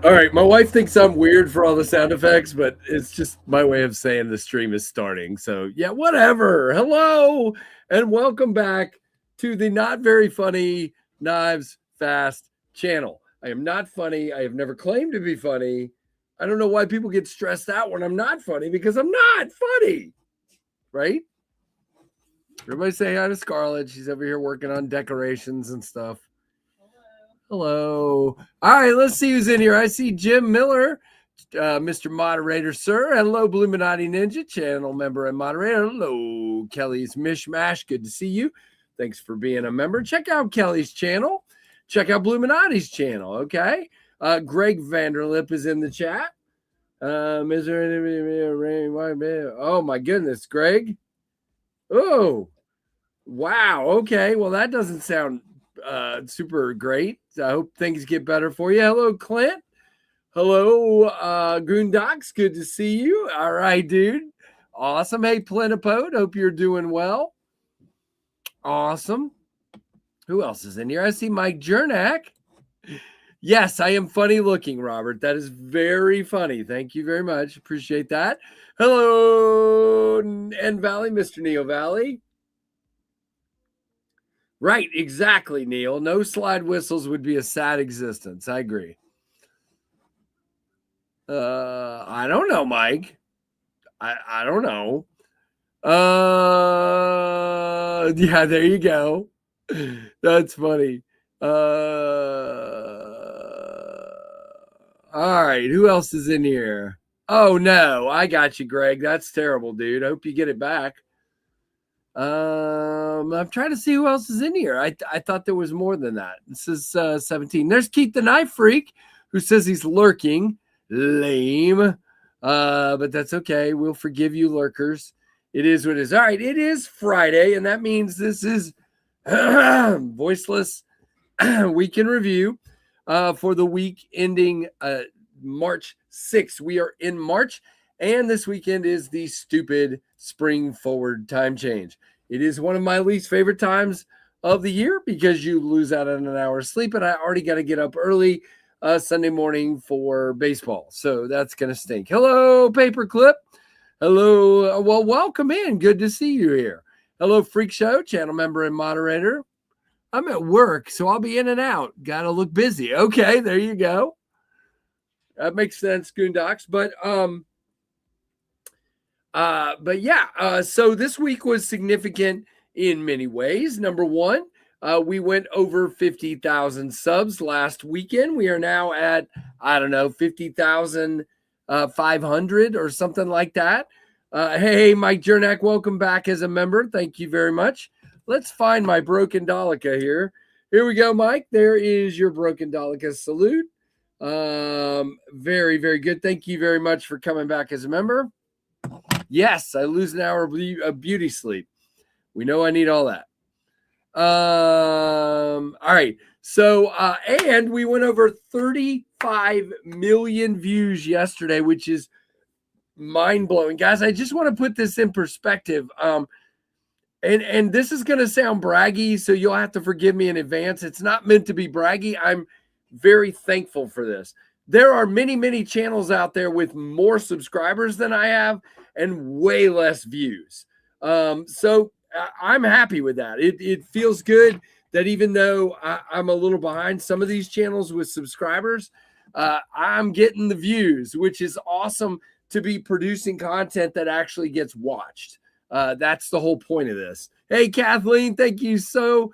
All right, my wife thinks I'm weird for all the sound effects, but it's just my way of saying the stream is starting. So, yeah, whatever. Hello and welcome back to the Not Very Funny Knives Fast channel. I am not funny. I have never claimed to be funny. I don't know why people get stressed out when I'm not funny because I'm not funny, right? Everybody say hi to Scarlett. She's over here working on decorations and stuff. Hello. All right, let's see who's in here. I see Jim Miller, Mr. Moderator, sir. Hello, Bluminati Ninja, channel member and moderator. Hello, Kelly's Mishmash. Good to see you. Thanks for being a member. Check out Kelly's channel. Check out Bluminati's channel, okay? Greg Vanderlip is in the chat. Is there any... Oh, my goodness, Greg. Oh, wow. Okay, well, that doesn't sound super great. I hope things get better for you. Hello, Clint. Hello, Goondocs. Good to see you. All right, dude. Awesome. Hey, Plenipode. Hope you're doing well. Awesome. Who else is in here? I see Mike Jernak. Yes, I am funny looking, Robert. That is very funny. Thank you very much. Appreciate that. Hello, N Valley, Mr. Neo Valley. Right, exactly, Neil. No slide whistles would be a sad existence. I agree. I don't know, Mike. I don't know. Yeah, there you go. That's funny. All right, who else is in here? Oh no, I got you, Greg. That's terrible, dude. I hope you get it back. I'm trying to see who else is in here. I thought there was more than that. This is 17. There's Keith the Knife Freak, who says he's lurking. Lame. But that's okay. We'll forgive you, lurkers. It is what it is. All right, it is Friday, and that means this is Voiceless Week in Review for the week ending March 6th. We are in March, and this weekend is the stupid spring forward time change. It is one of my least favorite times of the year because you lose out on an hour of sleep, and I already got to get up early Sunday morning for baseball. So that's going to stink. Hello, Paperclip. Hello. Well, welcome in. Good to see you here. Hello, Freak Show, channel member and moderator. I'm at work, so I'll be in and out. Got to look busy. Okay, there you go. That makes sense, Goondocs. But yeah, so this week was significant in many ways. Number one, we went over 50,000 subs last weekend. We are now at, 50,500 or something like that. Hey, Mike Jernak, welcome back as a member. Thank you very much. Let's find my broken Daleka here. Here we go, Mike. There is your broken Daleka salute. Very, very good. Thank you very much for coming back as a member. Yes, I lose an hour of beauty sleep. We know I need all that. All right. So, and we went over 35 million views yesterday, which is mind-blowing. Guys, I just want to put this in perspective. And this is going to sound braggy, so you'll have to forgive me in advance. It's not meant to be braggy. I'm very thankful for this. There are many, many channels out there with more subscribers than I have and way less views. So I'm happy with that. It feels good that even though I'm a little behind some of these channels with subscribers, I'm getting the views, which is awesome to be producing content that actually gets watched. That's the whole point of this. Hey, Kathleen, thank you so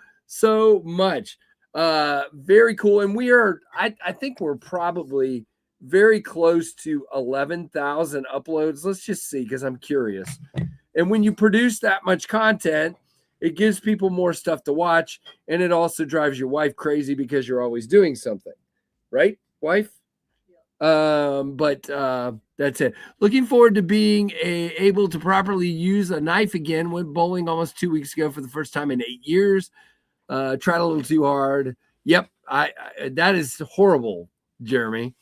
much. Very cool. And we are, I think we're probably very close to 11,000 uploads. Let's just see, because I'm curious. And when you produce that much content, it gives people more stuff to watch. And it also drives your wife crazy because you're always doing something. Right, wife? Yeah. That's it. Looking forward to being able to properly use a knife again. Went bowling almost 2 weeks ago for the first time in 8 years. Tried a little too hard. Yep, I that is horrible, Jeremy.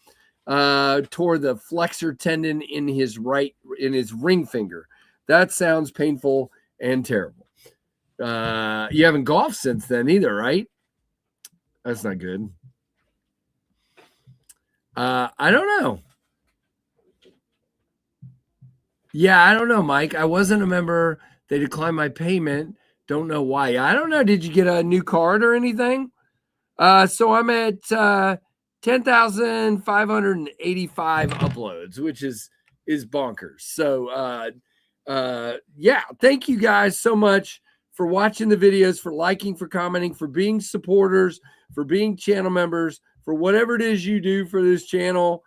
Tore the flexor tendon in his ring finger. That sounds painful and terrible. You haven't golfed since then either, right? That's not good. I don't know. Yeah, I don't know, Mike. I wasn't a member. They declined my payment. Don't know why. I don't know. Did you get a new card or anything? So I'm at 10,585 uploads, which is bonkers. So yeah, thank you guys so much for watching the videos, for liking, for commenting, for being supporters, for being channel members, for whatever it is you do for this channel.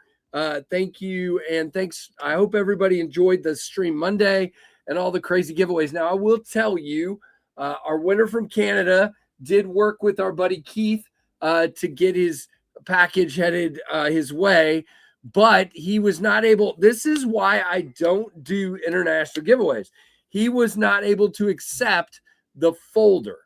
Thank you, and thanks. I hope everybody enjoyed the stream Monday and all the crazy giveaways. Now, I will tell you, our winner from Canada did work with our buddy Keith to get his package headed his way, but he was not able. This is why I don't do international giveaways. He was not able to accept the folder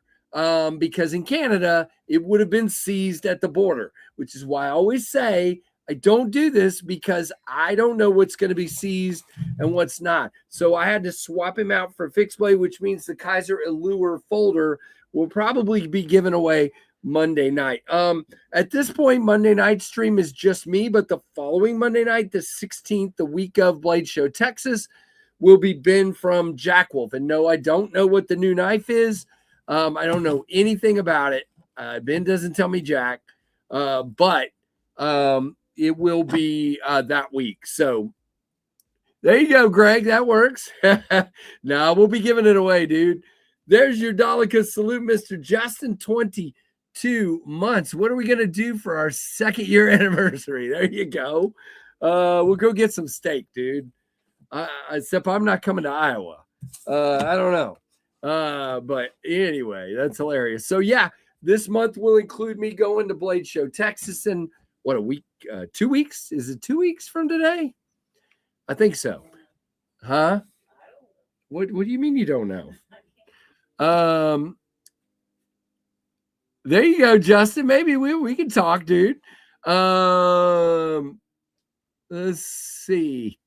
because in Canada, it would have been seized at the border, which is why I always say I don't do this because I don't know what's going to be seized and what's not. So I had to swap him out for Fixed Blade, which means the Kaiser Allure folder will probably be given away Monday night. At this point, Monday night stream is just me, but the following Monday night, the 16th, the week of Blade Show Texas, will be Ben from Jack Wolf. And no, I don't know what the new knife is. I don't know anything about it. Ben doesn't tell me jack, but it will be that week. So there you go, Greg. That works. No, we'll be giving it away, dude. There's your Dalika salute, Mr. Justin 22 months. What are we going to do for our 2nd year anniversary? There you go. We'll go get some steak, dude. Except I'm not coming to Iowa. I don't know. But anyway, that's hilarious. So yeah, this month will include me going to Blade Show Texas in what, a week, 2 weeks? Is it 2 weeks from today? I think so. Huh? What do you mean you don't know? There you go, Justin. Maybe we can talk, dude. Let's see.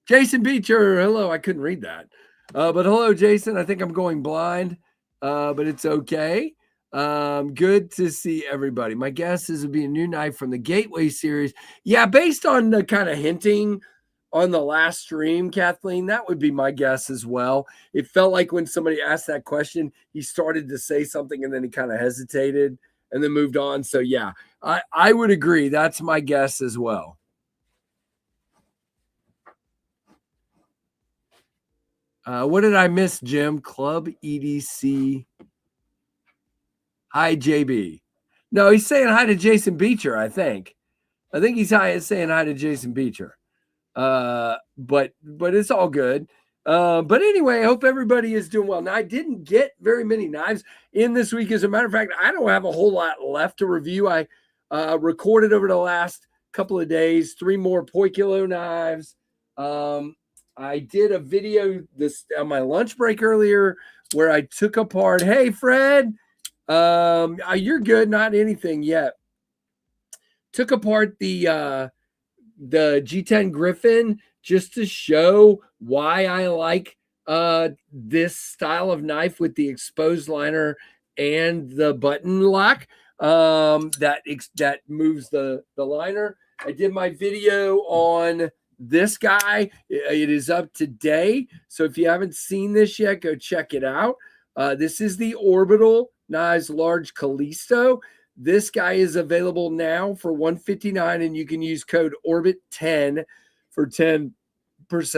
Jason Beecher, hello. I couldn't read that. But hello, Jason. I think I'm going blind, but it's okay. Good to see everybody. My guess is it'll be a new knife from the Gateway series. Yeah, based on the kind of hinting on the last stream, Kathleen, that would be my guess as well. It felt like when somebody asked that question, he started to say something and then he kind of hesitated and then moved on. So yeah, I would agree. That's my guess as well. What did I miss, Jim? Club EDC. Hi, JB. No, he's saying hi to Jason Beecher, I think. I think he's saying hi to Jason Beecher. But it's all good. But anyway, I hope everybody is doing well. Now, I didn't get very many knives in this week. As a matter of fact, I don't have a whole lot left to review. I recorded over the last couple of days 3 more Poikilo knives. I did a video this on my lunch break earlier where I took apart. Hey, Fred, you're good. Not anything yet. Took apart the G10 Griffin just to show why I like this style of knife with the exposed liner and the button lock that moves the liner. I did my video on this guy. It is up today. So if you haven't seen this yet, go check it out. This is the Orbital Knives Large Callisto. This guy is available now for $159, and you can use code ORBIT10 for 10%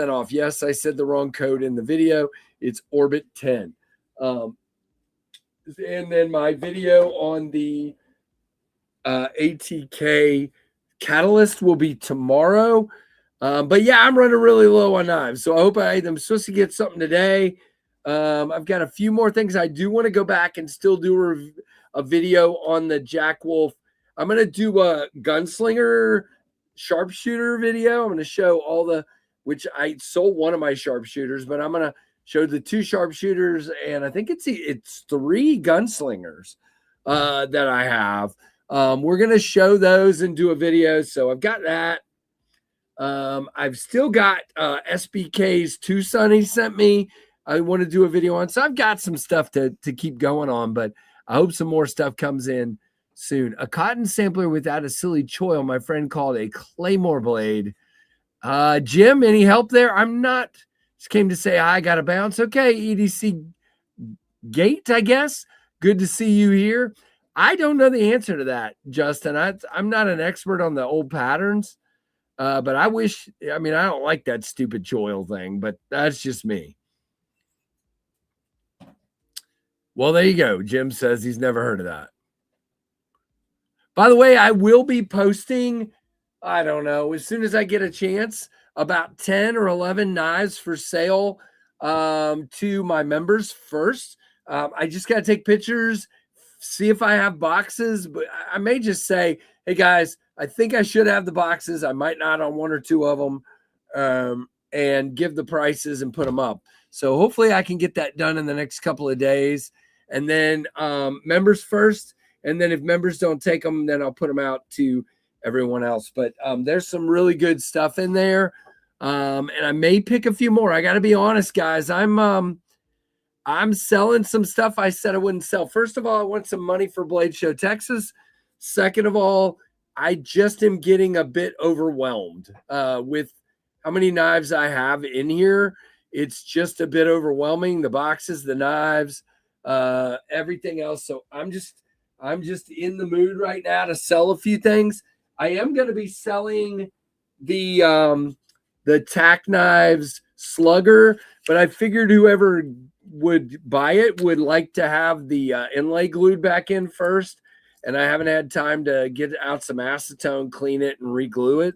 off. Yes, I said the wrong code in the video. It's ORBIT10. And then my video on the ATK Catalyst will be tomorrow. But yeah, I'm running really low on knives, so I hope I'm supposed to get something today. I've got a few more things. I do want to go back and still do a video on the Jack Wolf. I'm going to do a gunslinger sharpshooter video. I'm going to show which I sold one of my sharpshooters, but I'm going to show the 2 sharpshooters, and I think it's 3 gunslingers that I have. We're going to show those and do a video. So I've got that. I've still got SBK's Tucson he sent me. I want to do a video on. So I've got some stuff to keep going on, but I hope some more stuff comes in soon. A cotton sampler without a silly choil, my friend called a claymore blade. Jim, any help there? I'm not. Just came to say hi, got to bounce. Okay, EDC Gate, I guess. Good to see you here. I don't know the answer to that, Justin. I'm not an expert on the old patterns, but I don't like that stupid choil thing, but that's just me. Well, there you go. Jim says he's never heard of that. By the way, I will be posting, I don't know, as soon as I get a chance, about 10 or 11 knives for sale to my members first. I just got to take pictures, see if I have boxes, but I may just say, hey guys, I think I should have the boxes. I might not on one or two of them, and give the prices and put them up. So hopefully I can get that done in the next couple of days. And then members first. And then if members don't take them, then I'll put them out to everyone else. But there's some really good stuff in there. And I may pick a few more. I got to be honest, guys. I'm selling some stuff I said I wouldn't sell. First of all, I want some money for Blade Show Texas. Second of all, I just am getting a bit overwhelmed with how many knives I have in here. It's just a bit overwhelming. The boxes, the knives, everything else. So I'm just in the mood right now to sell a few things. I am going to be selling the tack knives slugger, but I figured whoever would buy it would like to have the inlay glued back in first, and I haven't had time to get out some acetone, clean it, and reglue it.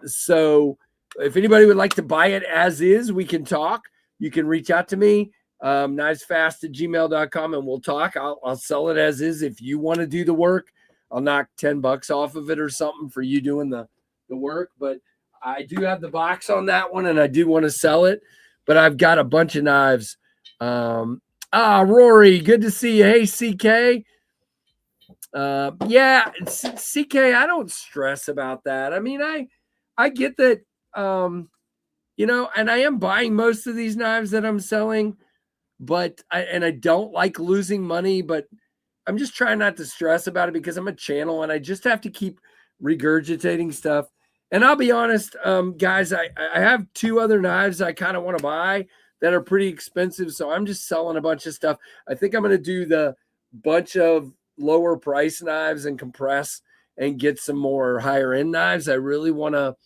So if anybody would like to buy it as is, we can talk. You can reach out to me, knivesfast@gmail.com, and we'll talk. I'll sell it as is. If you want to do the work, I'll knock $10 off of it or something for you doing the work. But I do have the box on that one, and I do want to sell it. But I've got a bunch of knives. Rory, good to see you. Hey, CK. Yeah, CK, I don't stress about that. I mean, I get that, and I am buying most of these knives that I'm selling, but I don't like losing money, but I'm just trying not to stress about it because I'm a channel and I just have to keep regurgitating stuff. And I'll be honest, guys, I have two other knives I kind of want to buy that are pretty expensive. So I'm just selling a bunch of stuff. I think I'm going to do the bunch of lower price knives and compress and get some more higher end knives. I really want a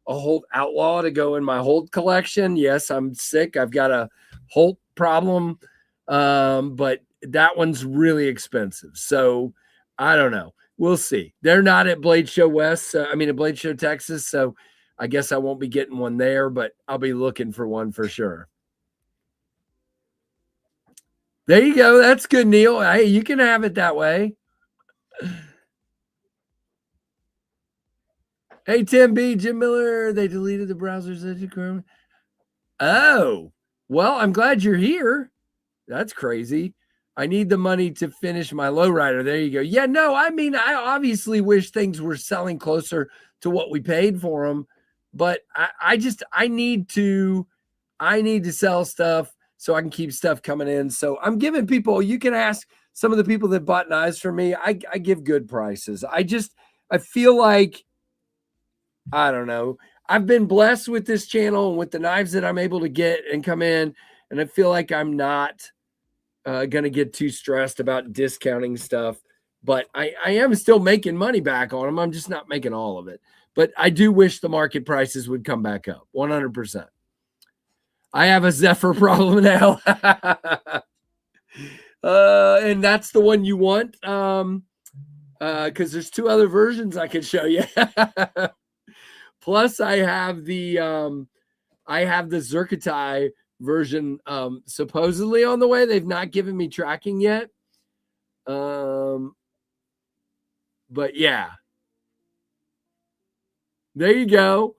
Holt Outlaw to go in my Holt collection. Yes, I'm sick. I've got a Holt problem, but that one's really expensive. So I don't know. We'll see. They're not at Blade Show West. At Blade Show Texas. So I guess I won't be getting one there, but I'll be looking for one for sure. There you go. That's good, Neil. Hey, you can have it that way. Hey, Tim B, Jim Miller. They deleted the browsers. Chrome. Oh, well, I'm glad you're here. That's crazy. I need the money to finish my lowrider. There you go. Yeah, no, I mean, I obviously wish things were selling closer to what we paid for them, but I need to sell stuff so I can keep stuff coming in. So I'm giving people, you can ask some of the people that bought knives from me. I give good prices. I feel like, I don't know. I've been blessed with this channel and with the knives that I'm able to get and come in. And I feel like I'm not going to get too stressed about discounting stuff, but I am still making money back on them. I'm just not making all of it, but I do wish the market prices would come back up 100%. I have a Zephyr problem now. And that's the one you want. Cause there's two other versions I can show you. Plus I have the Zerkatai version supposedly on the way. They've not given me tracking yet, but yeah, there you go,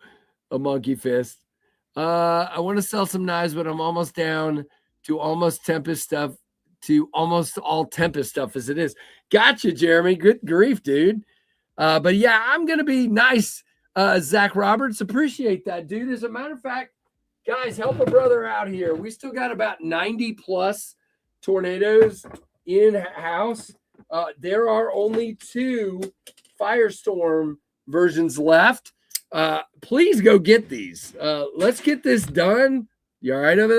a monkey fist. I want to sell some knives, but I'm almost down to almost Tempest stuff, to almost all Tempest stuff as it is. Gotcha, Jeremy. Good grief, dude. But yeah, I'm gonna be nice. Zach Roberts, appreciate that, dude. As a matter of fact, guys, help a brother out here. We still got about 90 plus tornadoes in house. There are only 2 Firestorm versions left. Please go get these. Let's get this done. You all right over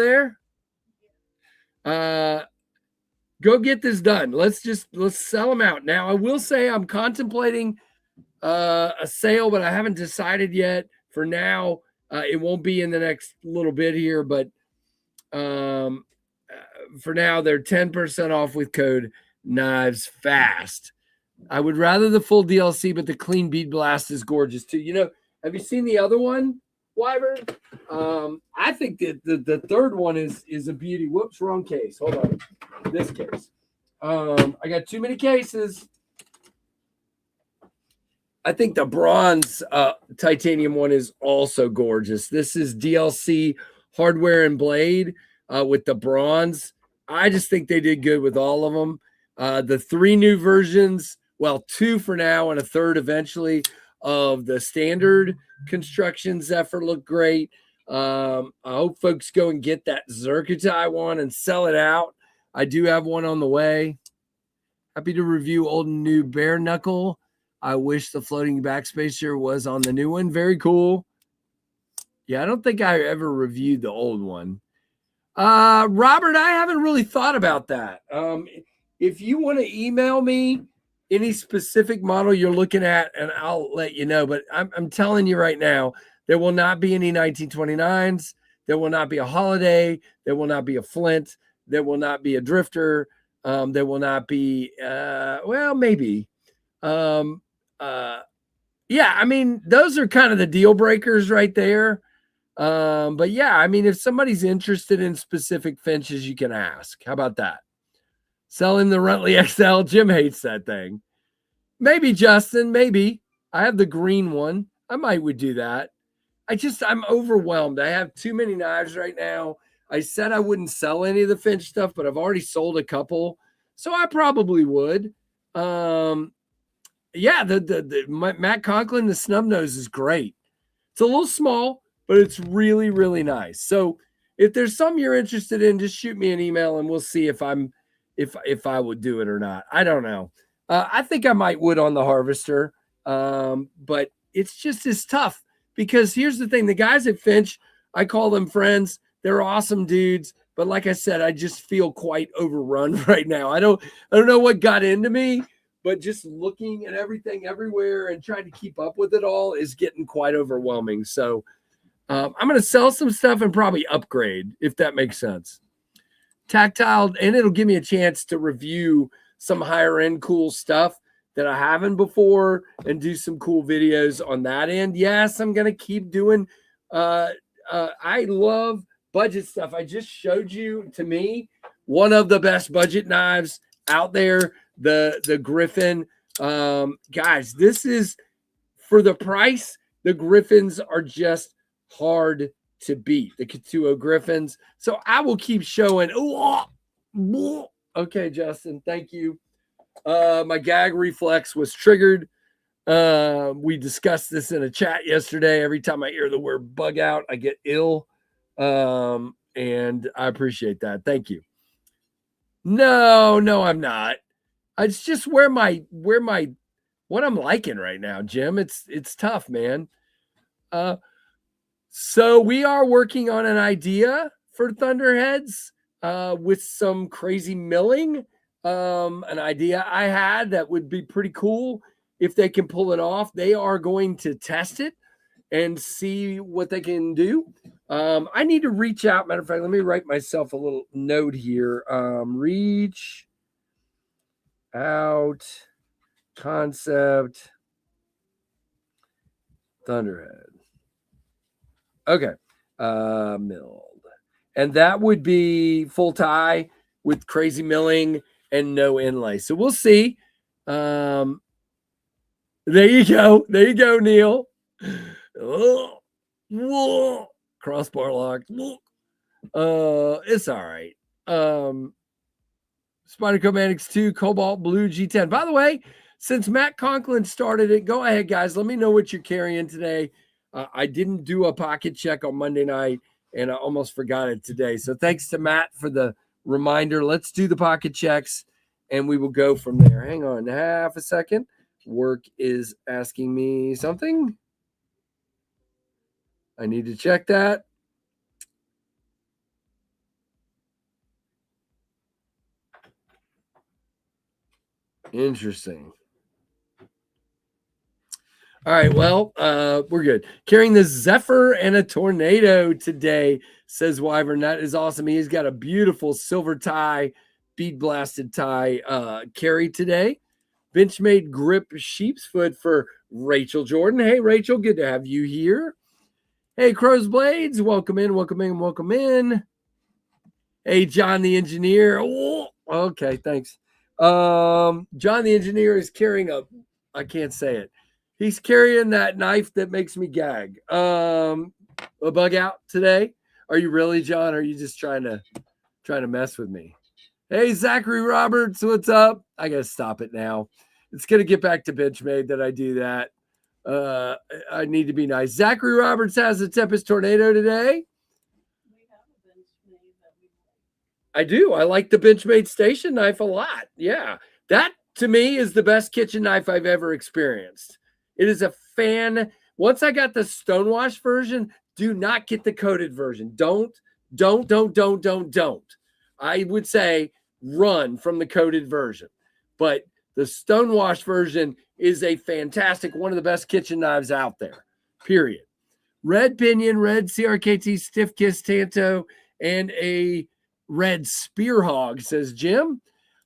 there? Go get this done. Let's sell them out. Now, I will say I'm contemplating a sale, but I haven't decided yet. For now, it won't be in the next little bit here, but for now, they're 10% off with code Knives Fast. I would rather the full DLC, but the clean bead blast is gorgeous too. You know, have you seen the other one, Wyvern? I think that the third one is a beauty. Whoops, wrong case. Hold on. This case. I got too many cases. I think the bronze titanium one is also gorgeous. This is DLC hardware and blade with the bronze. I just think they did good with all of them. The 3 new versions, well, 2 for now and a third eventually, of the standard construction Zephyr look great. I hope folks go and get that Zircuti one and sell it out. I do have one on the way. Happy to review old and new bare knuckle. I wish the floating backspacer was on the new one. Very cool. Yeah, I don't think I ever reviewed the old one. Robert, I haven't really thought about that. If you want to email me any specific model you're looking at, and I'll let you know. But I'm telling you right now, there will not be any 1929s. There will not be a Holiday. There will not be a Flint. There will not be a Drifter. There will not be, well, maybe. Yeah, I mean, those are kind of the deal breakers right there. But yeah, I mean, if somebody's interested in specific finches, you can ask. How about that? Sell him the Runtley XL. Jim hates that thing. Maybe, Justin, maybe. I have the green one. I would do that. I'm overwhelmed. I have too many knives right now. I said I wouldn't sell any of the finch stuff, but I've already sold a couple. So I probably would. Yeah, the Matt Conklin, the snub nose is great. It's a little small, but it's really, really nice. So if there's something you're interested in, just shoot me an email and we'll see if I would do it or not. I don't know. I think I would on the Harvester. But it's tough because here's the thing. The guys at Finch, I call them friends. They're awesome dudes. But like I said, I just feel quite overrun right now. I don't know what got into me, but just looking at everything everywhere and trying to keep up with it all is getting quite overwhelming. So I'm going to sell some stuff and probably upgrade, if that makes sense. Tactile, and it'll give me a chance to review some higher end cool stuff that I haven't before and do some cool videos on that end. Yes, I'm going to keep doing. I love budget stuff. I just showed you, to me, one of the best budget knives out there, the Griffin. Guys, this is, for the price, the Griffins are just hard to beat, the Katuo Griffins. So I will keep showing. Okay, Justin, thank you. My gag reflex was triggered. We discussed this in a chat yesterday. Every time I hear the word bug out, I get ill. And I appreciate that. Thank you. No, I'm not. It's just what I'm liking right now, Jim. It's tough, man. So we are working on an idea for Thunderheads with some crazy milling. An idea I had that would be pretty cool if they can pull it off. They are going to test it and see what they can do. I need to reach out. Matter of fact, let me write myself a little note here. Reach out concept Thunderhead. Okay. Milled. And that would be full tie with crazy milling and no inlay. So we'll see. There you go. There you go, Neil. Crossbar locked. It's all right. Spyderco Mannix 2 Cobalt Blue G10. By the way, since Matt Conklin started it, go ahead, guys. Let me know what you're carrying today. I didn't do a pocket check on Monday night, and I almost forgot it today. So thanks to Matt for the reminder. Let's do the pocket checks and we will go from there. Hang on half a second. Work is asking me something. I need to check that. Interesting. All right, well, we're good. Carrying the Zephyr and a Tornado today, says Wyvern. That is awesome. He's got a beautiful silver tie, bead blasted tie carry today. Benchmade grip sheep's foot for Rachel Jordan. Hey, Rachel, good to have you here. Hey, Crow's Blades, welcome in, welcome in, welcome in. Hey, John the Engineer. Oh, okay, thanks. John the Engineer is carrying I can't say it. He's carrying that knife that makes me gag. A bug out today. Are you really, John? Or are you just trying to mess with me? Hey, Zachary Roberts, what's up? I gotta stop it now. It's gonna get back to Benchmade that I do that. I need to be nice. Zachary Roberts has a Tempest Tornado today. I do. I like the Benchmade station knife a lot. Yeah. That to me is the best kitchen knife I've ever experienced. It is a fan. Once I got the stonewash version, do not get the coated version. Don't. I would say run from the coated version. But the stonewash version is a fantastic, one of the best kitchen knives out there, period. Red Pinion, red CRKT Stiff Kiss Tanto, and a red Spear Hog, says Jim.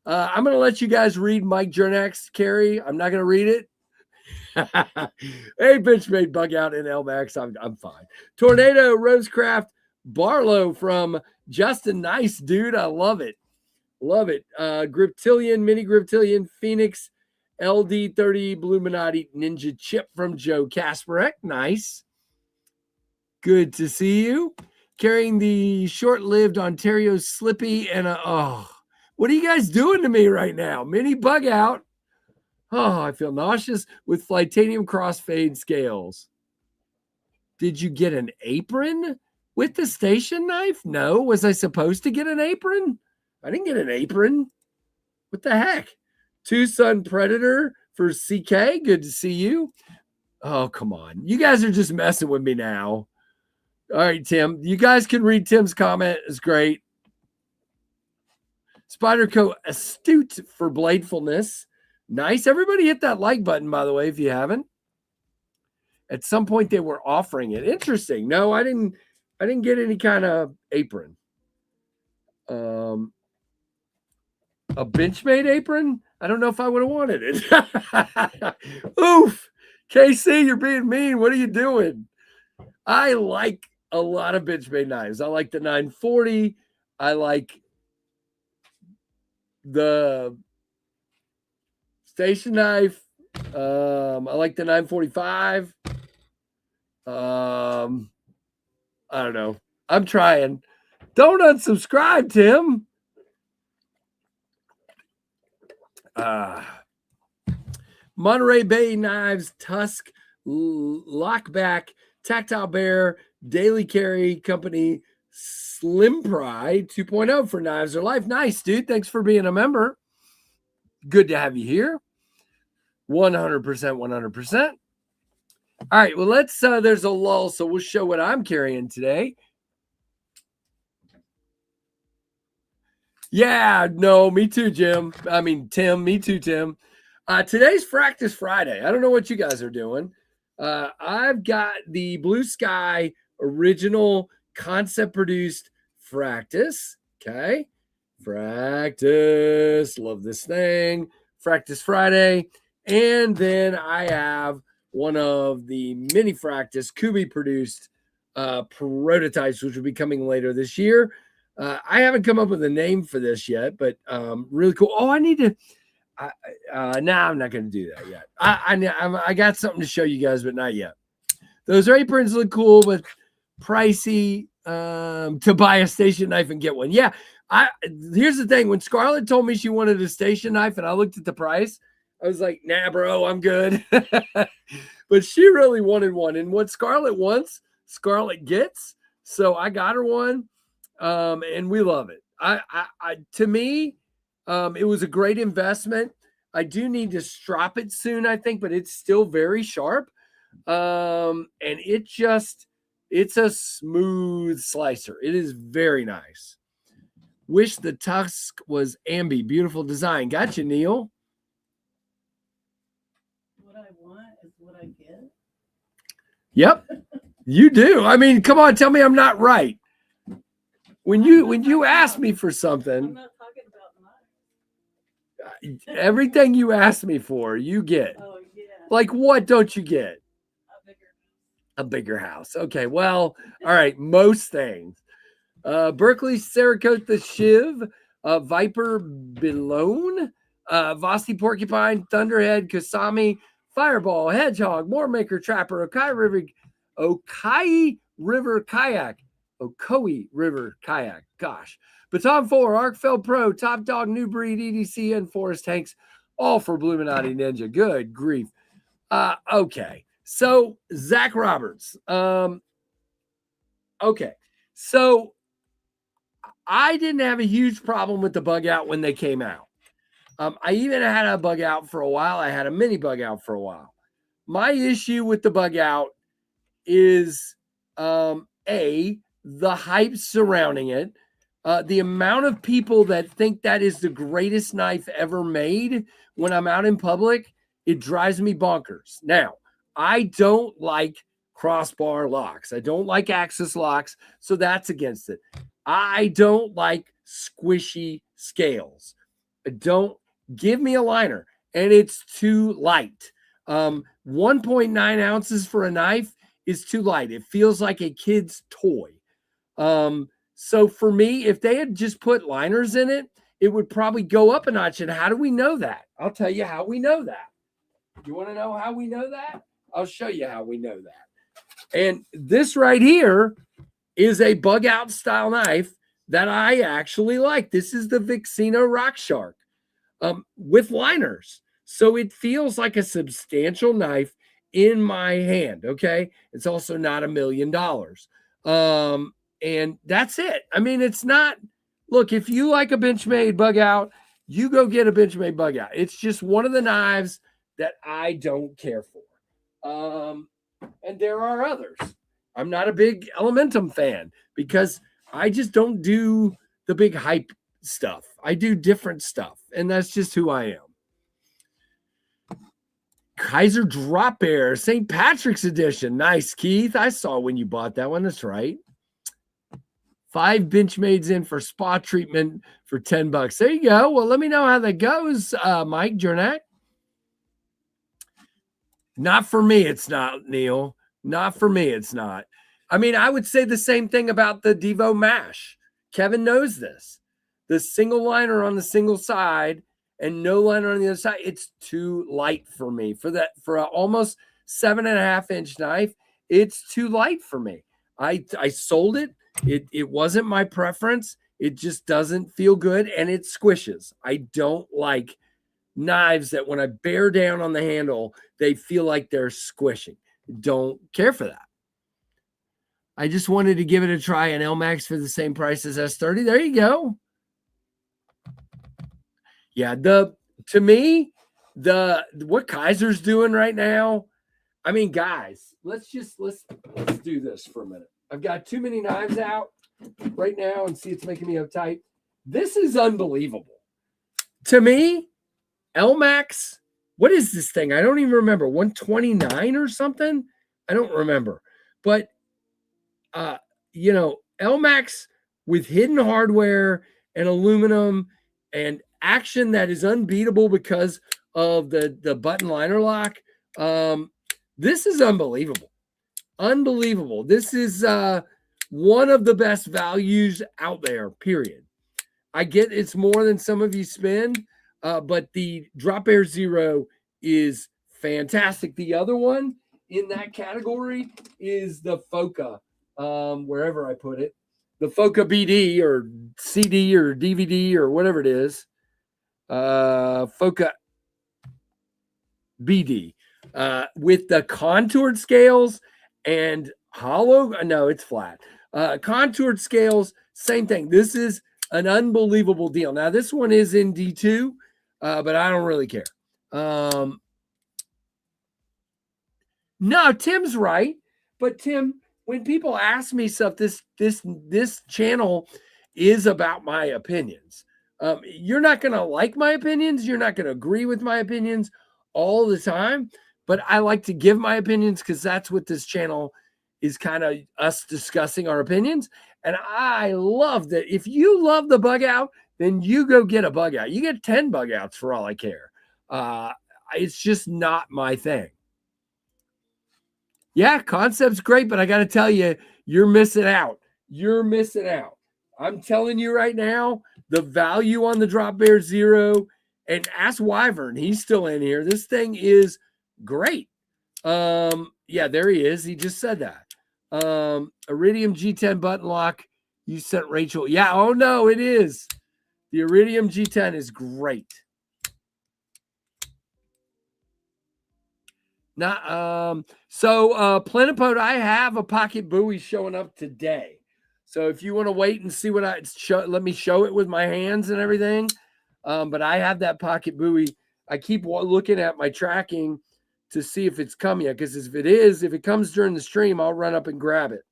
I'm going to let you guys read Mike Jernak's carry. I'm not going to read it. Hey, Benchmade Bug Out in LMAX. I'm fine. Tornado Rosecraft Barlow from Justin. Nice, dude. I love it. Love it. Griptilian, Mini Griptilian, Phoenix, LD30, Bluminati, Ninja Chip from Joe Kasparek. Nice. Good to see you. Carrying the short-lived Ontario Slippy and what are you guys doing to me right now? Mini Bug Out. Oh, I feel nauseous with Flightanium Crossfade scales. Did you get an apron with the station knife? No. Was I supposed to get an apron? I didn't get an apron. What the heck? Tucson Predator for CK. Good to see you. Oh, come on. You guys are just messing with me now. All right, Tim. You guys can read Tim's comment. It's great. Spyderco Astute for Bladefulness. Nice. Everybody hit that like button, by the way, if you haven't. At some point they were offering it. Interesting. No, I didn't get any kind of apron. A Benchmade apron? I don't know if I would have wanted it. Oof. KC, you're being mean. What are you doing? I like a lot of Benchmade knives. I like the 940. I like the station knife. I like the 945. I don't know. I'm trying. Don't unsubscribe, Tim. Monterey Bay Knives, Tusk, Lockback, Tactile Bear, Daily Carry Company, Slim Pry 2.0 for Knives Are Life. Nice, dude. Thanks for being a member. Good to have you here. 100%, 100%. All right, well, let's, there's a lull, so we'll show what I'm carrying today. Yeah, no, me too, Jim. I mean, Tim, me too, Tim. Today's Practice Friday. I don't know what you guys are doing. I've got the Blue Sky original concept produced Practice. Okay. Practice. Love this thing. Practice Friday. And then I have one of the mini Practice Kubi produced prototypes, which will be coming later this year. I haven't come up with a name for this yet, but really cool. Oh, I need to. I'm not going to do that yet. I got something to show you guys, but not yet. Those aprons look cool, but pricey to buy a station knife and get one. Yeah. Here's the thing. When Scarlett told me she wanted a station knife and I looked at the price, I was like, nah, bro, I'm good. But she really wanted one. And what Scarlett wants, Scarlett gets. So I got her one. And we love it. To me, It was a great investment. I do need to strop it soon, I think, but it's still very sharp. And it's a smooth slicer. It is very nice. Wish the tusk was ambi. Beautiful design. Gotcha, Neil. What I want is what I get. Yep, you do. I mean, come on, tell me I'm not right. When you ask me for something, I'm not talking about mine. everything you ask me for, you get. Oh yeah. Like what don't you get? A bigger A bigger house. Okay, well, all right, most things. Berkeley Cerakote the Shiv, Viper Belone, Vasti Porcupine, Thunderhead, Kasami, Fireball, Hedgehog, Moormaker, Trapper, Okai River Kayak, Ocoee River Kayak. Gosh. Baton 4, Arkfeld Pro, Top Dog, New Breed, EDC, and Forest Tanks, all for Bluminati Ninja. Good grief. Okay. So, Zach Roberts. Okay. So, I didn't have a huge problem with the bug out when they came out. I even had a bug out for a while. I had a mini bug out for a while. My issue with the bug out is the hype surrounding it, the amount of people that think that is the greatest knife ever made. When I'm out in public, it drives me bonkers. Now, I don't like crossbar locks. I don't like axis locks, so that's against it. I don't like squishy scales. Don't give me a liner, and it's too light. 1.9 ounces for a knife is too light. It feels like a kid's toy. So for me, if they had just put liners in it, it would probably go up a notch. And how do we know that? I'll tell you how we know that. You want to know how we know that? I'll show you how we know that. And this right here is a bug out style knife that I actually like. This is the Vixino Rock Shark with liners. So it feels like a substantial knife in my hand. Okay. It's also not $1 million. And that's it. I mean, it's not, look, if you like a Benchmade bug out, you go get a Benchmade bug out. It's just one of the knives that I don't care for. And there are others. I'm not a big Elementum fan because I just don't do the big hype stuff. I do different stuff, and that's just who I am. Kaiser Drop Bear, St. Patrick's Edition. Nice, Keith. I saw when you bought that one. That's right. 5 Benchmades in for spa treatment for $10. There you go. Well, let me know how that goes, Mike Jernak. Not for me, it's not, Neil. Not for me, it's not. I mean, I would say the same thing about the Devo Mash. Kevin knows this. The single liner on the single side and no liner on the other side, it's too light for me. For an almost 7.5-inch knife, it's too light for me. I sold it. It wasn't my preference. It just doesn't feel good, and it squishes. I don't like knives that when I bear down on the handle, they feel like they're squishing. Don't care for that. I just wanted to give it a try, an LMAX for the same price as S30. There you go. Yeah, to me, what Kaiser's doing right now, I mean, guys, let's do this for a minute. I've got too many knives out right now, and see, it's making me uptight. This is unbelievable. To me, LMAX, what is this thing? I don't even remember. 129 or something? I don't remember. But LMAX with hidden hardware and aluminum and action that is unbeatable because of the button liner lock. This is unbelievable. Unbelievable. This is one of the best values out there, period. I get it's more than some of you spend, but the Drop Air Zero is fantastic. The other one in that category is the Foca, wherever I put it. The Foca BD or CD or DVD or whatever it is. Foca BD with the contoured scales and hollow. No, it's flat. Contoured scales, same thing. This is an unbelievable deal. Now, this one is in D2, but I don't really care. No, Tim's right. But Tim, when people ask me stuff, this channel is about my opinions. You're not going to like my opinions. You're not going to agree with my opinions all the time. But I like to give my opinions because that's what this channel is, kind of us discussing our opinions. And I love that. If you love the bug out, then you go get a bug out. You get 10 bug outs for all I care. It's just not my thing. Yeah, concept's great, but I got to tell you, you're missing out. You're missing out. I'm telling you right now, the value on the Drop Bear Zero, and ask Wyvern, he's still in here. This thing is great. Yeah, there he is. He just said that. Iridium G10 button lock. You sent Rachel. Yeah, oh no, it is. The Iridium G10 is great. Plenipot, I have a pocket buoy showing up today. So if you want to wait and see what let me show it with my hands and everything. But I have that pocket buoy. I keep looking at my tracking to see if it's come yet. Because if it comes during the stream, I'll run up and grab it.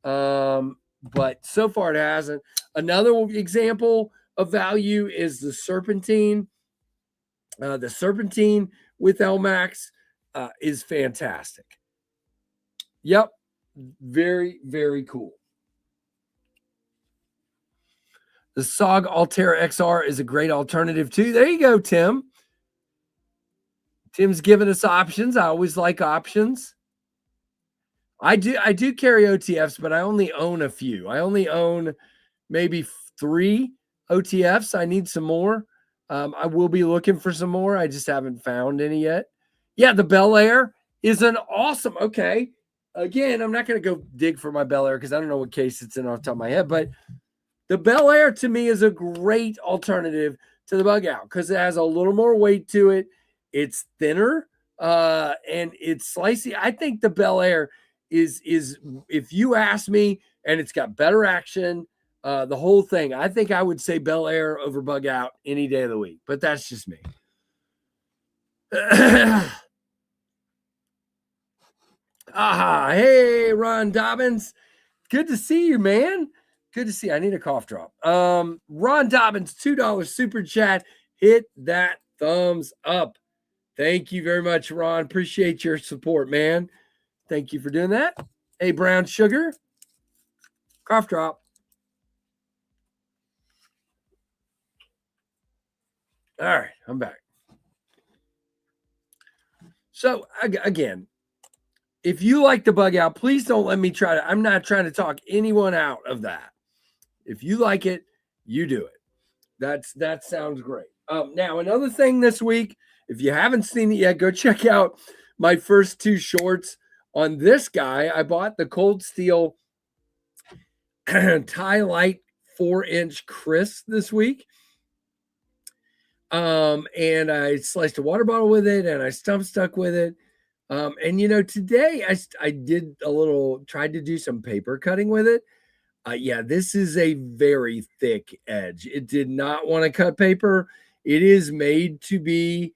But so far it hasn't. Another example of value is the Serpentine. The Serpentine with LMAX is fantastic. Yep. Very, very cool. The SOG Altera XR is a great alternative too. There you go, Tim. Tim's giving us options. I always like options. I do carry OTFs, but I only own a few. I only own maybe 3 OTFs. I need some more. I will be looking for some more. I just haven't found any yet. Yeah, the Bel Air is an awesome. Okay. Again, I'm not going to go dig for my Bel Air because I don't know what case it's in off the top of my head, but the Bel Air to me is a great alternative to the bug out because it has a little more weight to it. It's thinner and it's slicey. I think the Bel Air is if you ask me, and it's got better action, the whole thing. I think I would say Bel Air over bug out any day of the week, but that's just me. Aha. Hey, Ron Dobbins. Good to see you, man. Good to see you. I need a cough drop. Ron Dobbins, $2 super chat. Hit that thumbs up. Thank you very much, Ron. Appreciate your support, man. Thank you for doing that. Hey, Brown Sugar. Cough drop. All right, I'm back. So, again, if you like the bug out, please don't let me I'm not trying to talk anyone out of that. If you like it, you do it. That sounds great. Now, another thing this week, if you haven't seen it yet, go check out my first 2 shorts on this guy. I bought the Cold Steel Tie Light 4-inch Chris this week. And I sliced a water bottle with it and I stump stuck with it. And today I did tried to do some paper cutting with it. Yeah, this is a very thick edge. It did not want to cut paper. It is made to be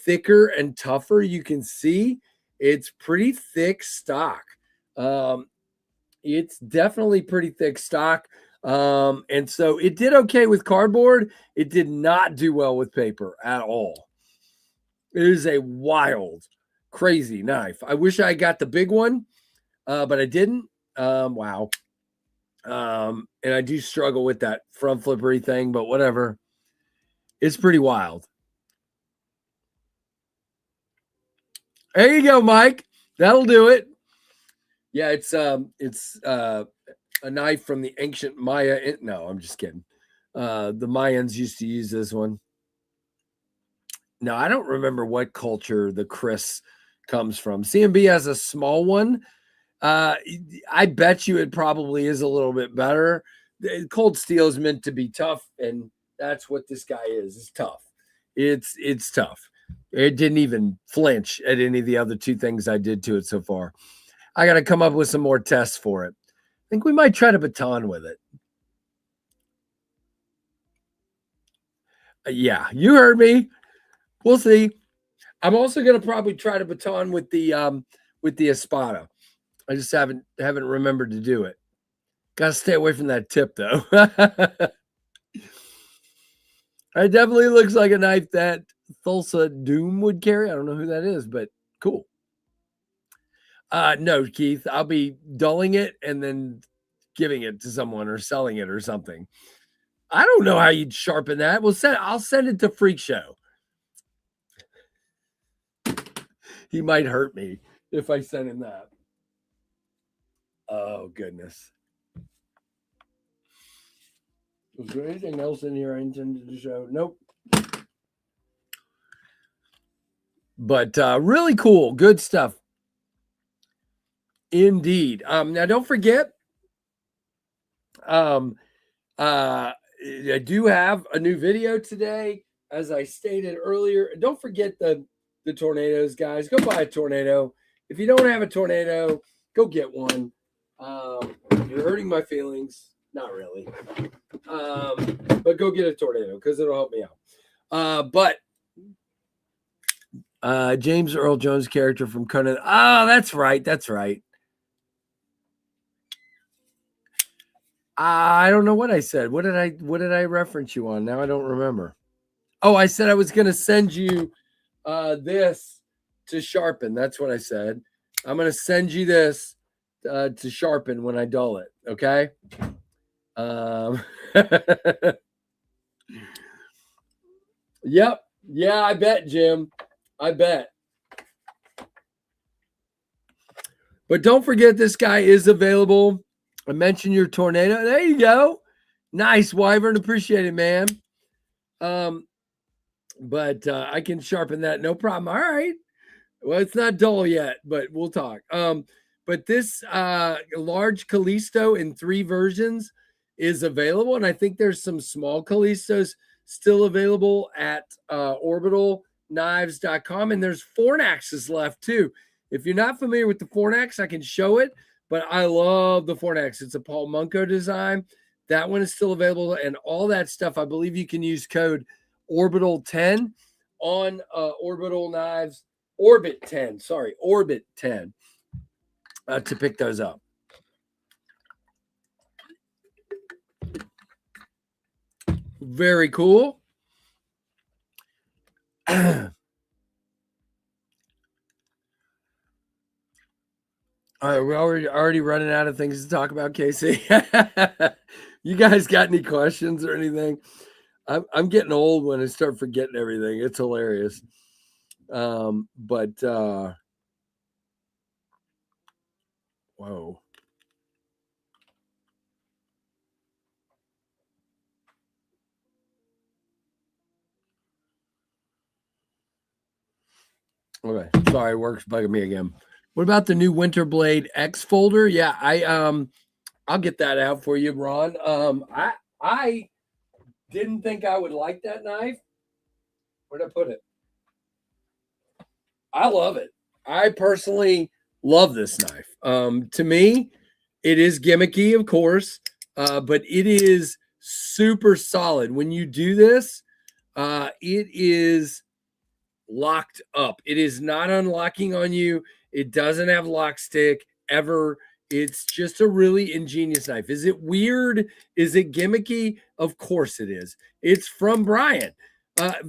thicker and tougher. You can see it's pretty thick stock. It's definitely pretty thick stock. And so it did okay with cardboard. It did not do well with paper at all. It is a wild, crazy knife. I wish I got the big one, but I didn't. Wow. And I do struggle with that front flippery thing, but whatever. It's pretty wild. There you go, Mike. That'll do it. Yeah, it's a knife from the ancient Maya. No, I'm just kidding. The Mayans used to use this one. No, I don't remember what culture the Chris comes from. CMB has a small one. I bet you it probably is a little bit better. Cold steel is meant to be tough, and that's what this guy is. It's tough. It's tough. It didn't even flinch at any of the other 2 things I did to it so far. I got to come up with some more tests for it. I think we might try to baton with it. Yeah, you heard me. We'll see. I'm also going to probably try to baton with the Espada. I just haven't remembered to do it. Got to stay away from that tip though. It definitely looks like a knife that Thulsa Doom would carry. I don't know who that is, but cool. No, Keith, I'll be dulling it and then giving it to someone or selling it or something. I don't know how you'd sharpen that. I'll send it to Freak Show. He might hurt me if I send him that. Oh, goodness. Was there anything else in here I intended to show? Nope. But really cool. Good stuff. Indeed. Now, don't forget, I do have a new video today, as I stated earlier. Don't forget the tornadoes, guys. Go buy a tornado. If you don't have a tornado, go get one. You're hurting my feelings. Not really. But go get a tornado because it'll help me out. But James Earl Jones character from Conan. Oh, that's right. That's right. I don't know what I said. What did I reference you on? Now I don't remember. Oh, I said I was going to send you this to sharpen. That's what I said. I'm going to send you this to sharpen when I dull it. Okay. Yep. Yeah, I bet, Jim. I bet. But don't forget, this guy is available. I mentioned your tornado. There you go. Nice, Wyvern. Appreciate it, man. But I can sharpen that. No problem. All right. Well, it's not dull yet, but we'll talk. But this large Callisto in 3 versions is available. And I think there's some small Callistos still available at orbitalknives.com. And there's Fornaxes left too. If you're not familiar with the Fornax, I can show it. But I love the Fornax. It's a Paul Munko design. That one is still available. And all that stuff, I believe you can use code Orbital10 on Orbital Knives. Orbit 10 to pick those up. Very cool. All right, we're already running out of things to talk about, Casey. You guys got any questions or anything? I'm getting old when I start forgetting everything. It's hilarious. Whoa. Okay, sorry, work's bugging me again. What about the new Winterblade X folder? Yeah, I'll get that out for you, Ron. I didn't think I would like that knife. Where'd I put it? I love it. I personally love this knife. To me, it is gimmicky, of course, but it is super solid. When you do this, it is locked up. It is not unlocking on you. It doesn't have lock stick ever. It's just a really ingenious knife. Is it weird? Is it gimmicky? Of course it is. It's from Brian.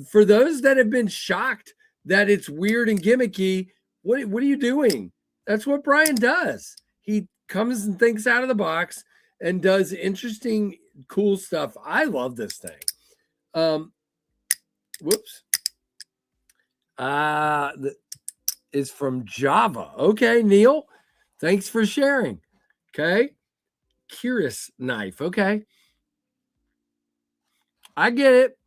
For those that have been shocked that it's weird and gimmicky, what are you doing? That's what Brian does. He comes and thinks out of the box and does interesting, cool stuff. I love this thing. Whoops. Is from Java. Okay, Neil. Thanks for sharing. Okay. Curious knife. Okay. I get it.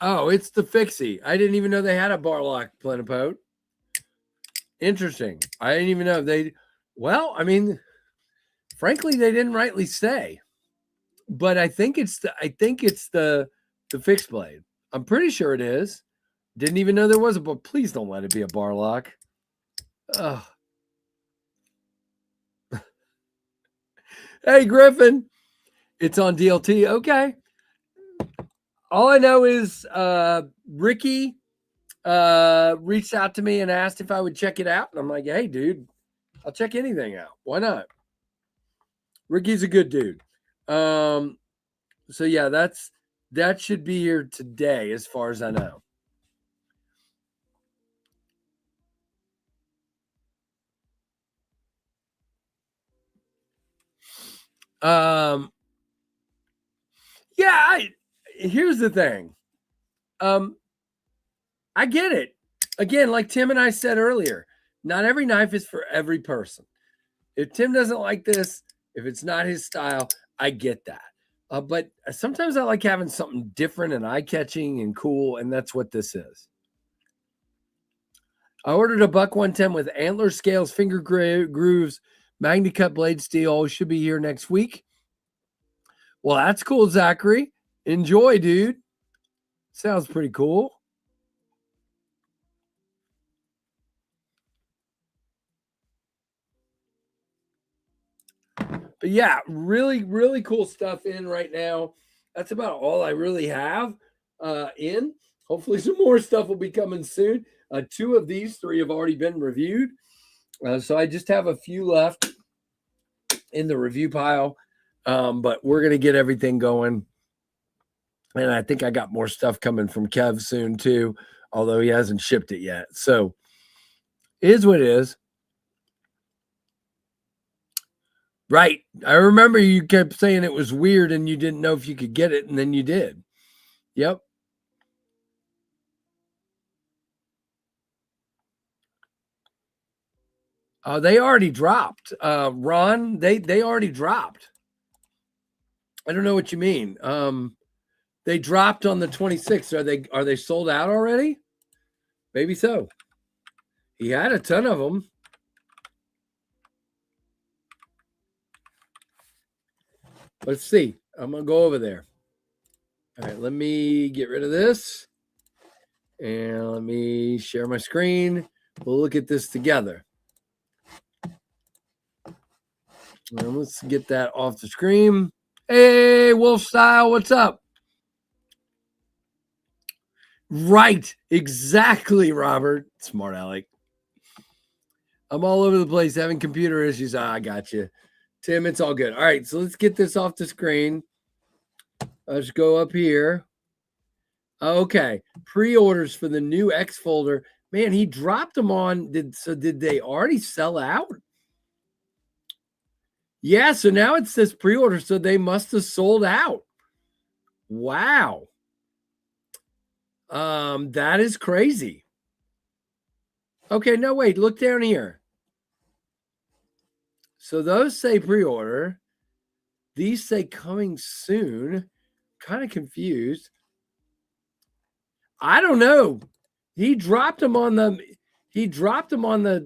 Oh, it's the Fixie. I didn't even know they had a bar lock plenipote. Interesting. I didn't even know they. Well, I mean, frankly, they didn't rightly say. But I think it's the fixed blade. I'm pretty sure it is. Didn't even know there was a. But please don't let it be a bar lock. Ugh. Hey, Griffin, it's on DLT. Okay. All I know is Ricky reached out to me and asked if I would check it out. And I'm like, hey, dude, I'll check anything out. Why not? Ricky's a good dude. So yeah, that should be here today, as far as I know. Yeah, here's the thing. I get it. Again, like Tim and I said earlier, not every knife is for every person. If Tim doesn't like this, if it's not his style, I get that. But sometimes I like having something different and eye-catching and cool, and that's what this is. I ordered a buck 110 with antler scales, finger grooves, Magna cut blade steel. Should be here next week. Well, that's cool, Zachary. Enjoy, dude. Sounds pretty cool. But yeah, really, really cool stuff in right now. That's about all I really have in. Hopefully, some more stuff will be coming soon. 2 of these 3 have already been reviewed. So I just have a few left in the review pile. But we're going to get everything going. And I think I got more stuff coming from Kev soon, too, although he hasn't shipped it yet. So it is what it is. Right. I remember you kept saying it was weird and you didn't know if you could get it, and then you did. Yep. They already dropped. Ron, they already dropped. I don't know what you mean. They dropped on the 26th. Are they sold out already? Maybe so. He had a ton of them. Let's see. I'm gonna go over there. All right, let me get rid of this. And let me share my screen. We'll look at this together. And let's get that off the screen. Hey, Wolf Style, what's up? Right, exactly, Robert. Smart Alec. I'm all over the place having computer issues. I got you. Tim, it's all good. All right, so let's get this off the screen. Let's go up here. Okay, pre-orders for the new X folder. Man, he dropped them on. Did they already sell out? Yeah, so now it says pre-order, so they must have sold out. Wow. That is crazy. Okay, no, wait, look down here. So those say pre-order. These say coming soon. Kind of confused. I don't know. He dropped them on the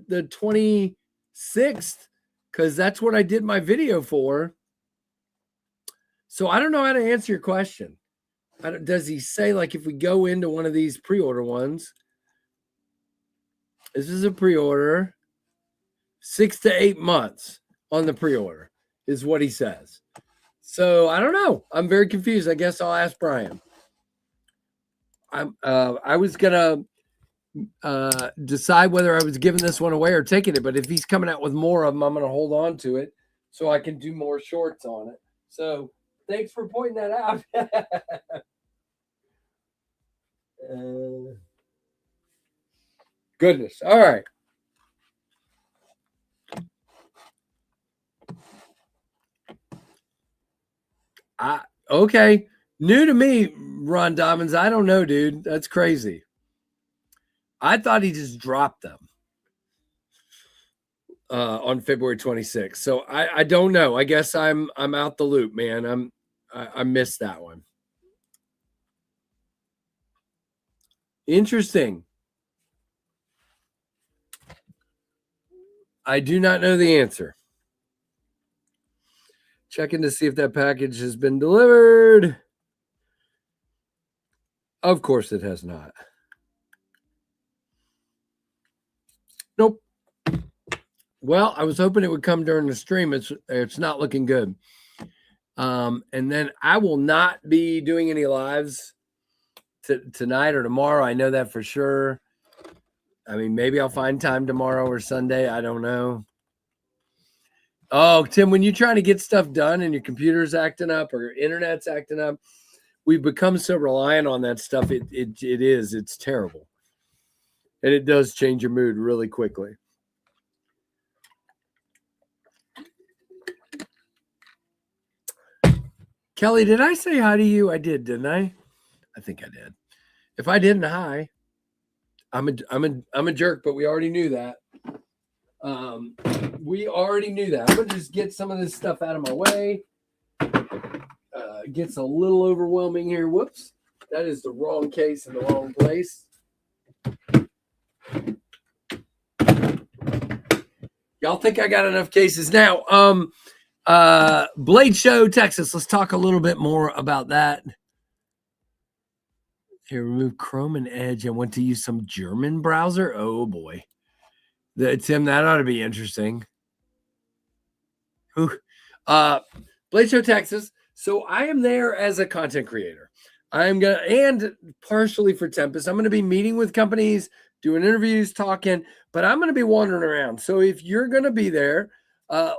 26th, because that's what I did my video for. So I don't know how to answer your question. Does he say, like, if we go into one of these pre-order ones, this is a pre-order, 6 to 8 months on the pre-order is what he says. So I don't know. I'm very confused. I guess I'll ask Brian. I was gonna decide whether I was giving this one away or taking it, but if he's coming out with more of them, I'm gonna hold on to it so I can do more shorts on it. So thanks for pointing that out. Goodness. All right. Okay. New to me, Ron Dobbins. I don't know, dude. That's crazy. I thought he just dropped them on February 26th. So I don't know. I guess I'm out the loop, man. I missed that one. Interesting. I do not know the answer. Checking to see if that package has been delivered. Of course it has not. Nope. Well, I was hoping it would come during the stream. It's not looking good. And then I will not be doing any lives tonight or tomorrow. I know that for sure. I mean, maybe I'll find time tomorrow or Sunday. I don't know. Oh, Tim, when you're trying to get stuff done and your computer's acting up or your internet's acting up, we've become so reliant on that stuff. It's terrible. And it does change your mood really quickly. Kelly, did I say hi to you? I did, didn't I? I think I did. If I didn't, hi. I'm a jerk, but we already knew that. We already knew that. I'm gonna just get some of this stuff out of my way. It gets a little overwhelming here. Whoops, that is the wrong case in the wrong place. Y'all think I got enough cases now? Blade Show, Texas. Let's talk a little bit more about that. Here, remove Chrome and Edge. I want to use some German browser. Oh boy, Tim, that ought to be interesting. Blade Show, Texas. So I am there as a content creator. And partially for Tempest, I'm gonna be meeting with companies, doing interviews, talking, but I'm gonna be wandering around. So if you're gonna be there,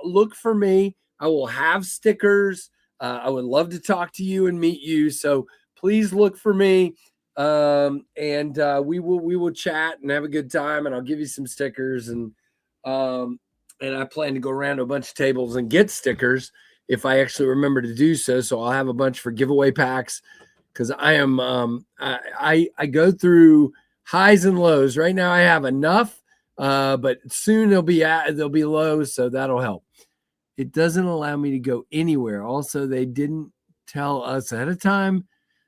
look for me. I will have stickers. I would love to talk to you and meet you. So please look for me. And we will chat and have a good time, and I'll give you some stickers, and I plan to go around to a bunch of tables and get stickers if I actually remember to do so. So I'll have a bunch for giveaway packs, because I am I go through highs and lows. Right now I have enough, but soon they'll be low, so that'll help. It doesn't allow me to go anywhere. Also, they didn't tell us ahead of time.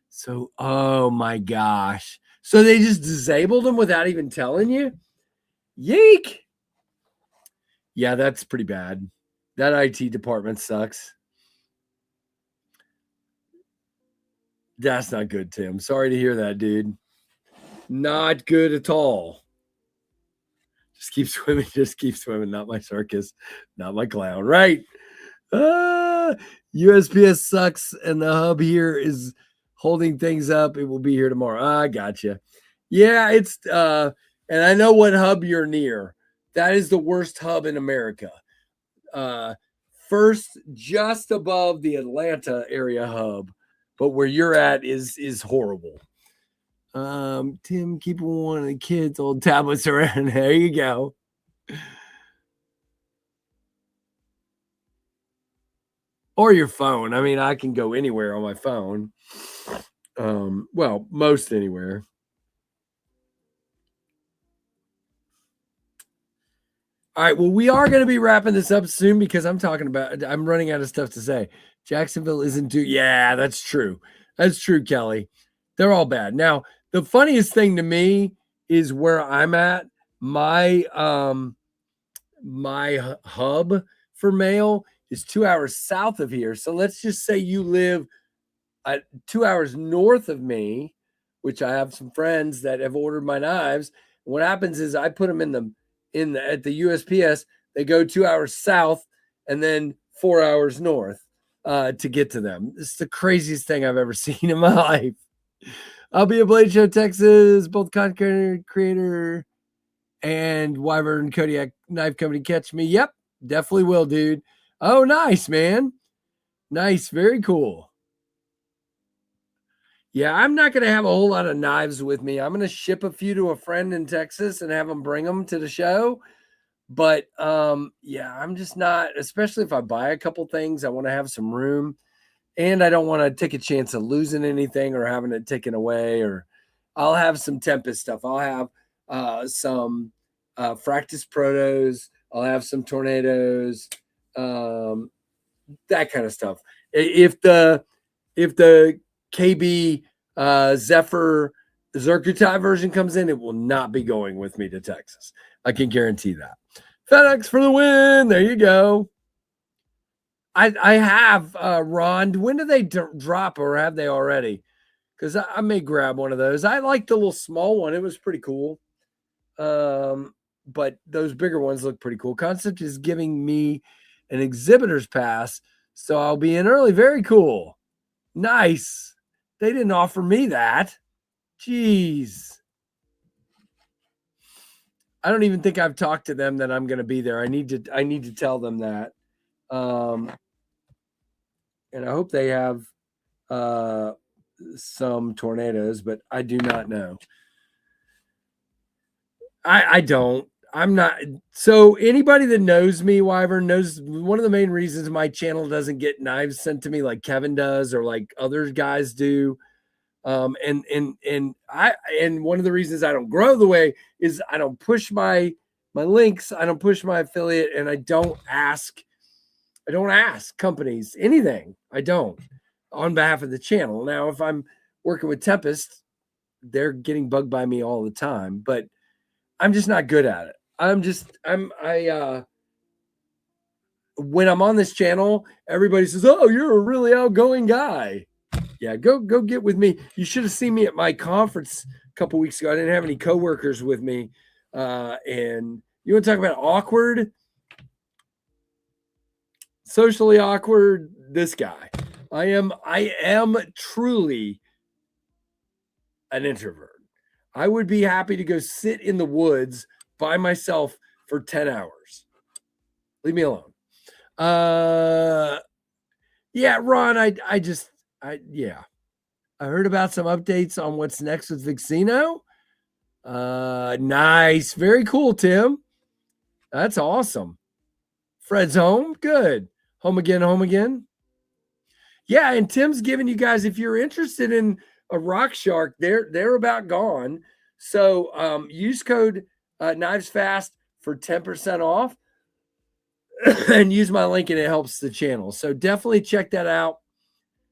So, oh my gosh. So they just disabled them without even telling you? Yeek. Yeah, that's pretty bad. That IT department sucks. That's not good, Tim. Sorry to hear that, dude. Not good at all. Just keep swimming. Just keep swimming. Not my circus. Not my clown. Right. USPS sucks, and the hub here is holding things up. It will be here tomorrow. I gotcha. Yeah, it's and I know what hub you're near. That is the worst hub in America. First, just above the Atlanta area hub, but where you're at is horrible. Tim, keep one of the kids' old tablets around. There you go. Or your phone. I mean, I can go anywhere on my phone. Well, most anywhere. All right. Well, we are going to be wrapping this up soon because I'm running out of stuff to say. Jacksonville isn't too. Yeah, that's true. That's true, Kelly. They're all bad. Now, the funniest thing to me is where I'm at. My hub for mail is 2 hours south of here. So let's just say you live 2 hours north of me, which I have some friends that have ordered my knives. What happens is I put them at the USPS. They go 2 hours south and then 4 hours north to get to them. This is the craziest thing I've ever seen in my life. I'll be at Blade Show, Texas, both content creator and Wyvern Kodiak Knife Company. Catch me. Yep, definitely will, dude. Oh, nice, man. Nice. Very cool. Yeah, I'm not going to have a whole lot of knives with me. I'm going to ship a few to a friend in Texas and have them bring them to the show. But yeah, I'm just not, especially if I buy a couple things, I want to have some room. And I don't want to take a chance of losing anything or having it taken away. Or I'll have some Tempest stuff. I'll have some Fractus Protos. I'll have some Tornadoes, that kind of stuff. If the KB Zephyr Zerkutai version comes in, it will not be going with me to Texas. I can guarantee that. FedEx for the win. There you go. I have Ron. When do they drop, or have they already? Because I may grab one of those. I like the little small one. It was pretty cool. but those bigger ones look pretty cool. Concept is giving me an exhibitor's pass, so I'll be in early. Very cool. Nice. They didn't offer me that. Jeez. I don't even think I've talked to them that I'm going to be there. I need to tell them that. And I hope they have some tornadoes, but I do not know. I don't. I'm not. So anybody that knows me, Wyvern, knows one of the main reasons my channel doesn't get knives sent to me like Kevin does or like other guys do. And one of the reasons I don't grow the way is I don't push my links, I don't push my affiliate, and I don't ask companies anything. I don't on behalf of the channel. Now, if I'm working with Tempest, they're getting bugged by me all the time, but I'm just not good at it. When I'm on this channel, everybody says, "Oh, you're a really outgoing guy." Yeah, go get with me. You should have seen me at my conference a couple weeks ago. I didn't have any coworkers with me. And you want to talk about awkward, socially awkward, this guy. I am truly an introvert. I would be happy to go sit in the woods by myself for 10 hours. Leave me alone. Yeah, Ron, I heard about some updates on what's next with Vixino. Nice. Very cool, Tim. That's awesome. Fred's home. Good. Home again, home again. Yeah, and Tim's giving you guys, if you're interested in a rock shark, they're about gone. So use code Knives Fast for 10% off and use my link and it helps the channel. So definitely check that out.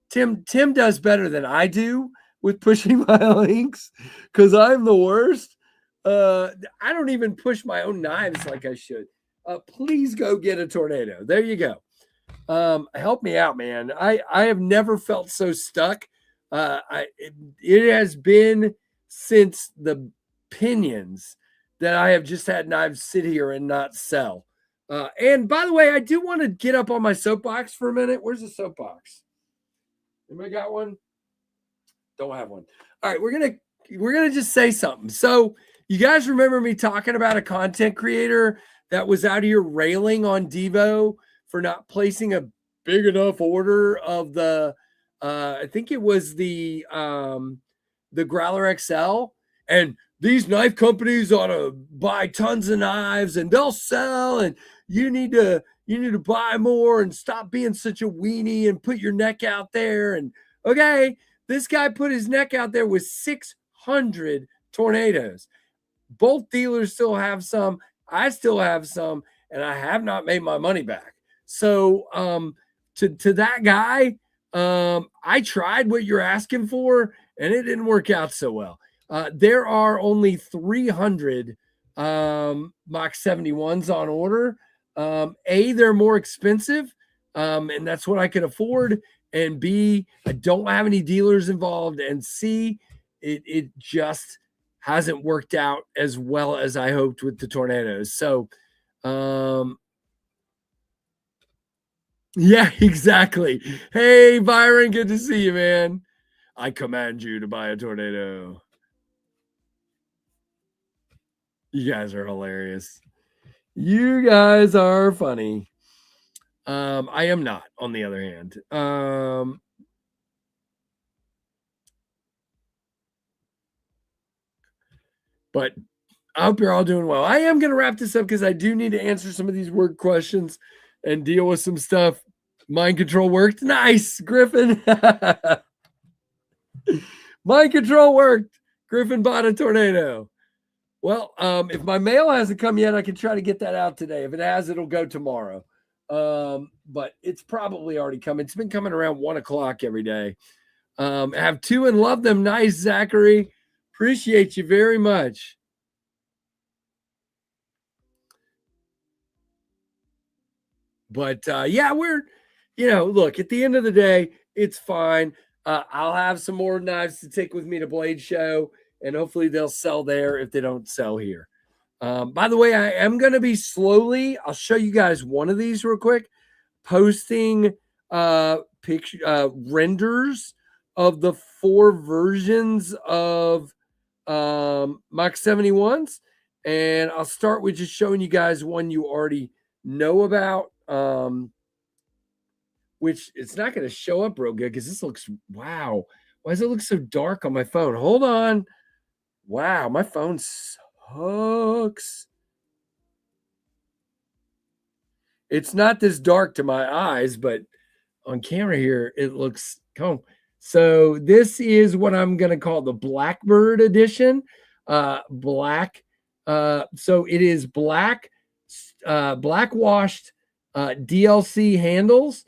Tim does better than I do with pushing my links because I'm the worst. I don't even push my own knives like I should. Please go get a tornado. There you go. Help me out, man. I have never felt so stuck. It has been since the pinions that I have just had knives sit here and not sell. And by the way, I do want to get up on my soapbox for a minute. Where's the soapbox? Anybody got one? Don't have one. All right, we're gonna just say something. So you guys remember me talking about a content creator that was out here railing on Devo for not placing a big enough order of the I think it was the Growler XL, and these knife companies ought to buy tons of knives and they'll sell, and you need to buy more and stop being such a weenie and put your neck out there. And okay, this guy put his neck out there with 600 tornadoes. Both dealers still have some. I still have some, and I have not made my money back. So to that guy, I tried what you're asking for, and it didn't work out so well. There are only 300 Mach 71s on order. A, they're more expensive, and that's what I can afford. And B, I don't have any dealers involved. And C, it just hasn't worked out as well as I hoped with the tornadoes. So, yeah, exactly. Hey, Byron, good to see you, man. I command you to buy a tornado. You guys are hilarious. You guys are funny. I am not, on the other hand. But I hope you're all doing well. I am going to wrap this up because I do need to answer some of these word questions and deal with some stuff. Mind control worked. Nice, Griffin. Mind control worked. Griffin bought a tornado. Well, if my mail hasn't come yet, I can try to get that out today. If it has, it'll go tomorrow. But it's probably already coming. It's been coming around 1 o'clock every day. Have two and love them. Nice, Zachary. Appreciate you very much. But yeah, look, at the end of the day, it's fine. I'll have some more knives to take with me to Blade Show, and hopefully they'll sell there if they don't sell here. By the way, I am going to be slowly, I'll show you guys one of these real quick, posting renders of the 4 versions of Mach 71s. And I'll start with just showing you guys one you already know about, which it's not going to show up real good because this looks, wow. Why does it look so dark on my phone? Hold on. Wow, my phone sucks. It's not this dark to my eyes, but on camera here, it looks calm. So this is what I'm going to call the Blackbird edition. Black. So it is black washed DLC handles.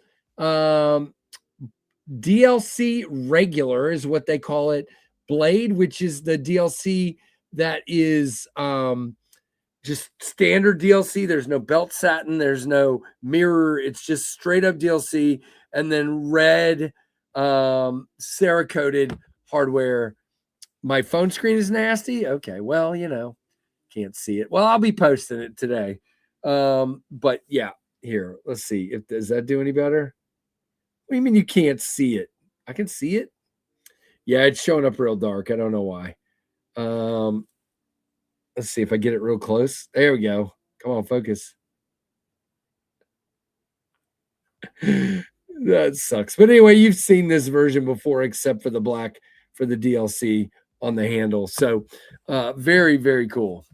DLC regular is what they call it. Blade, which is the DLC that is just standard DLC. There's no belt satin. There's no mirror. It's just straight up DLC. And then red Cerakoted hardware. My phone screen is nasty. Okay, well, can't see it. Well, I'll be posting it today. But yeah, here, let's see. Does that do any better? What do you mean you can't see it? I can see it. Yeah, it's showing up real dark. I don't know why. Let's see if I get it real close. There we go. Come on, focus. That sucks. But anyway, you've seen this version before, except for the black for the DLC on the handle. So very, very cool.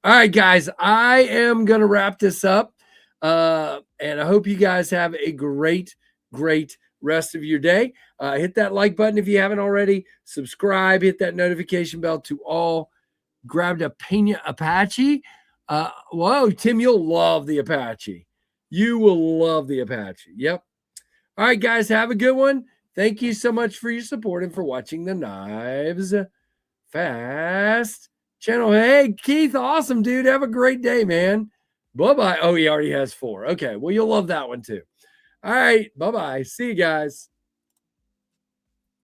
All right, guys, I am going to wrap this up. And I hope you guys have a great, great rest of your day. Hit that like button if you haven't already. Subscribe. Hit that notification bell to all. Grabbed a Pena Apache. Whoa, Tim, you'll love the Apache. You will love the Apache. Yep. All right, guys, have a good one. Thank you so much for your support and for watching the Knives Fast channel. Hey, Keith, awesome, dude. Have a great day, man. Bye-bye. Oh, he already has 4. Okay, well, you'll love that one too. All right, bye-bye. See you guys.